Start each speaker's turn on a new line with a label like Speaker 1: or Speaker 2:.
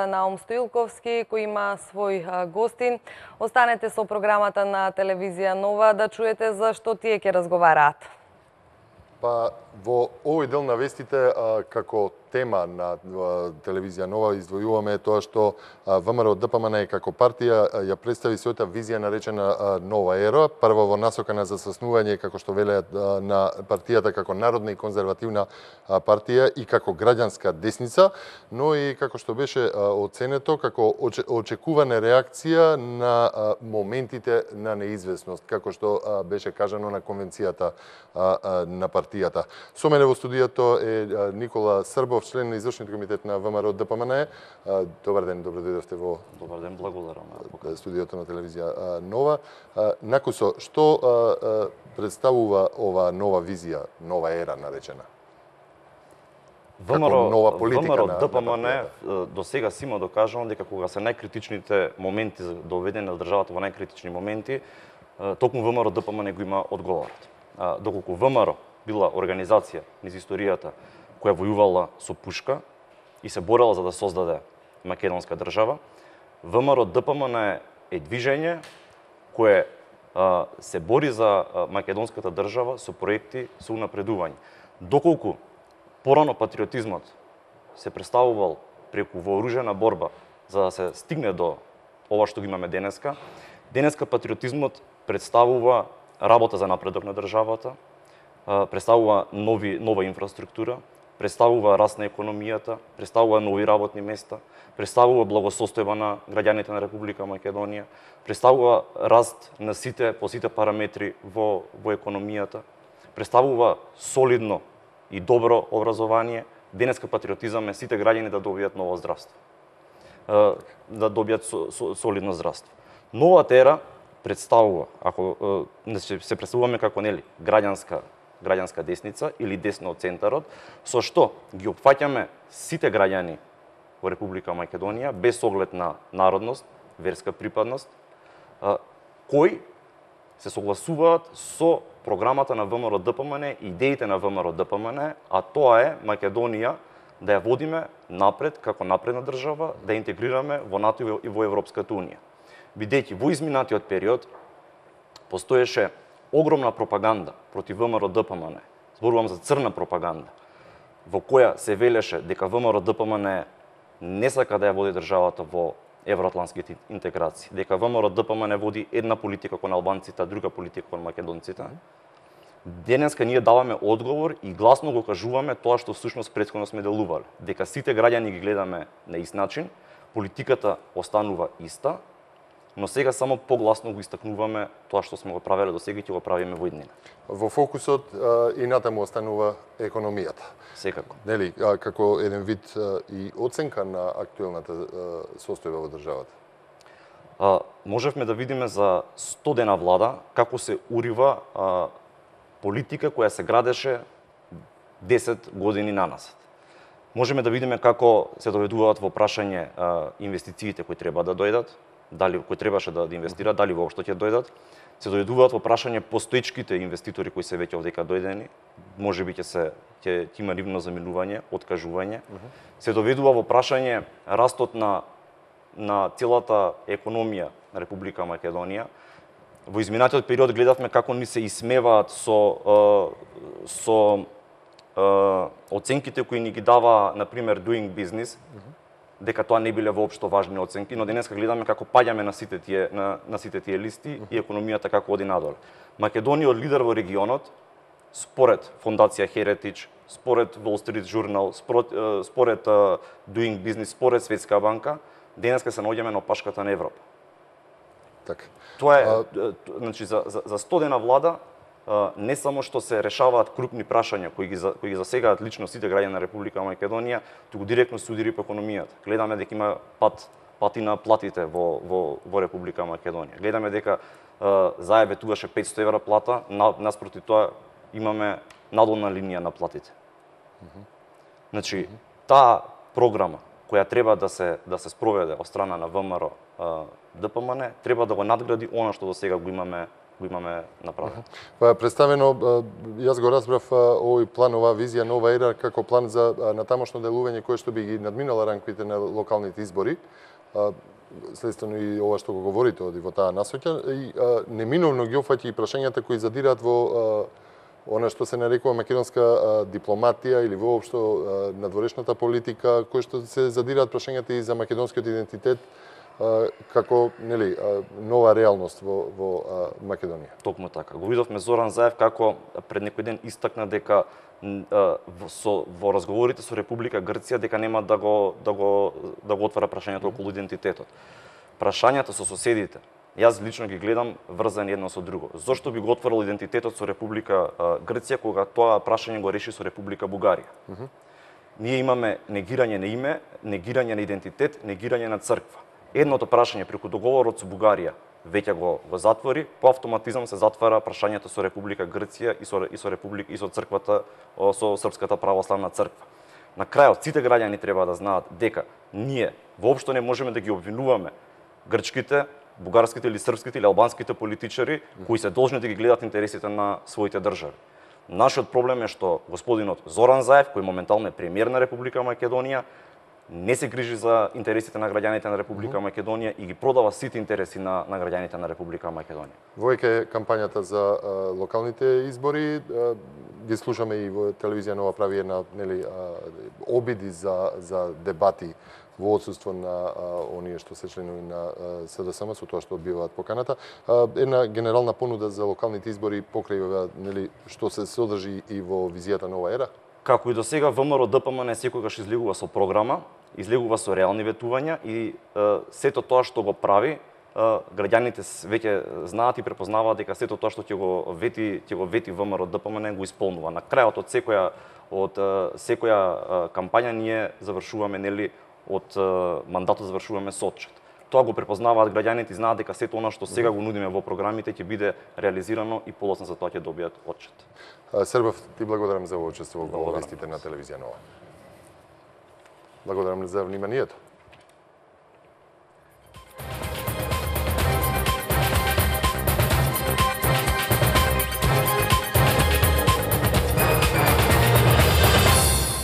Speaker 1: Наум Стоилковски, кој има свој гостин. Останете со програмата на телевизија Нова да чуете за што тие ќе разговараат.
Speaker 2: Па во овој дел на вестите како тема на телевизија Нова издвојуваме тоа што ВМРО ДПМН како партија ја представи својата визија наречена Нова ера, прво во насока на засаснување, како што велеат, на партијата како народна и конзервативна партија и како граѓанска десница, но и како што беше оценето како очекувана реакција на моментите на неизвестност, како што беше кажано на конвенцијата на партијата. Со мене во студиото е Никола Србов, член на извршниот комитет на ВМРО ДПМН. Добар ден, добро дојдовте во
Speaker 3: Добар ден, благодарам на
Speaker 2: студиото на телевизија Нова. Накусо, што представува ова нова визија, нова ера наречена?
Speaker 3: ВМРО ДПМН до сега си има докажано дека кога се најкритичните моменти доведени на државата во најкритични моменти, токму ВМРО ДПМН го има одговорот. Доколку ВМРО била организација низ историјата која војувала со пушка и се борела за да создаде македонска држава, ВМРО ДПМН е движење кое се бори за македонската држава со проекти со унапредување. Доколку порано патриотизмот се представувал преку вооружена борба за да се стигне до ова што го имаме денеска, денеска патриотизмот представува работа за напредок на државата, представува нова инфраструктура, представува раст на економијата, представува нови работни места, представува благосостојба на граѓаните на Република Македонија, представува раст на по сите параметри во економијата, представува солидно и добро образование. Денеска патриотизам е сите граѓани да добијат ново здравство, да добијат солидно здравство. Новата ера представува, ако се представуваме како граѓанска десница или десно од центарот, со што ги опфаќаме сите граѓани во Република Македонија без оглед на народност, верска припадност, кои се согласуваат со програмата на ВМРО ДПМН, идеите на ВМРО ДПМН, а тоа е Македонија да ја водиме напред како напредна држава, да ја интегрираме во НАТО и во Европската унија. Бидејќи во изминатиот период постоеше огромна пропаганда против ВМРО ДПМН, зборувам за црна пропаганда, во која се велеше дека ВМРО ДПМН не сака да ја води државата во евроатлантските интеграции, дека ВМРО ДПМН води една политика кон албанците, а друга политика кон македонците. Денеска ние даваме одговор и гласно го кажуваме тоа што всушност претходно сме делувале, дека сите граѓани ги гледаме на ист начин, политиката останува иста, но сега само погласно го истакнуваме тоа што сме го правеле до сега и ќе го правиме во иднина.
Speaker 2: Во фокусот и натаму останува економијата.
Speaker 3: Секако.
Speaker 2: Нели, како еден вид и оценка на актуелната состојба во државата?
Speaker 3: Можевме да видиме за 100 дена влада како се урива политика која се градеше 10 години наназад. Можеме да видиме како се доведуваат во прашање инвестициите кои треба да дојдат, дали кои требаше да инвестираат, дали воопшто ќе дојдат, се дојдуваат во прашање постоечките инвеститори кои се веќе овдека дојдени, можеби ќе има нивно заминување, откажување. Се доведува во прашање растот на целата економија на Република Македонија. Во изминатиот период гледавме како ни се исмеваат со оценките кои ни ги дава, например, Doing Business, дека тоа не биле воопшто важни оценки, но денеска гледаме како паѓаме на сите тие листи и економијата како оди надоле. Македонија од лидер во регионот, според Фондација Heritage, според Wall Street Journal, според Doing Business, според Светска банка, денеска се наоѓаме на опашката на Европа.
Speaker 2: Така.
Speaker 3: Тоа е, значи, за 100 дена влада, не само што се решаваат крупни прашања кои ги засегаат лично сите граѓани на Република Македонија, туку директно се удири по економијата. Гледаме дека има пати на платите во Република Македонија. Гледаме дека ЗАЕ ветуваше 500 евра плата, наспроти тоа имаме надолна линија на платите. Значи, таа програма која треба да се спроведе од страна на ВМРО ДПМН, треба да го надгради она што до сега го имаме го имаме направено.
Speaker 2: Па представено, јас го разбрав овој план, оваа визија нова ера како план за натамошно делување кое што би ги надминала ранковите на локалните избори. Следствено и ова што го говорите оди во таа насоќа и неминовно ги опфаќа и прашањата кои задираат во она што се нарекува македонска дипломатија или воопшто надворешната политика, кои што се задираат прашањата и за македонскиот идентитет како нели нова реалност во Македонија.
Speaker 3: Токму така. Го видовме Зоран Заев како пред некој ден истакна дека во разговорите со Република Грција дека нема да го отвара прашањето околу идентитетот. Прашањата со соседите, јас лично ги гледам врзани едно со друго. Зошто би го отворил идентитетот со Република Грција кога тоа прашање го реши со Република Бугарија? Ние имаме негирање на име, негирање на идентитет, негирање на црква. Едното прашање преку договорот со Бугарија веќе го затвори, по автоматизам се затвара прашањето со Република Грција и со црквата, со Српската православна црква. На крајот сите граѓани треба да знаат дека ние воопшто не можеме да ги обвинуваме грчките, бугарските или српските или албанските политичари кои се должни да ги гледат интересите на своите држави. Нашиот проблем е што господинот Зоран Заев, кој моментално е премиер на Република Македонија, не се грижи за интересите на граѓаните на Република Македонија и ги продава сите интереси на граѓаните на Република Македонија.
Speaker 2: Воеќе кампањата за локалните избори, ги слушаме и во телевизија Нова прави една обиди за дебати во отсуство на оние што се членови на СДСМ со тоа што одбиваат поканата. Една генерална понуда за локалните избори покрај што се содржи и во визијата Нова ера?
Speaker 3: Како и до сега, ВМРО ДПМН секогаш излегува со програма, излегува со реални ветувања и сето тоа што го прави, граѓаните веќе знаат и препознаваат дека сето тоа што ќе го вети ВМРО ДПМН го исполнува. На крајот од секоја кампања ние завршуваме од мандатот завршуваме со отчет. Тоа го препознаваат граѓаните и знаат дека сето она што сега го нудиме во програмите ќе биде реализирано и полосно за тоа ќе добијат отчет.
Speaker 2: Сербов, ти благодарам за учество во вестите на телевизија Нова. Благодарам за вниманието.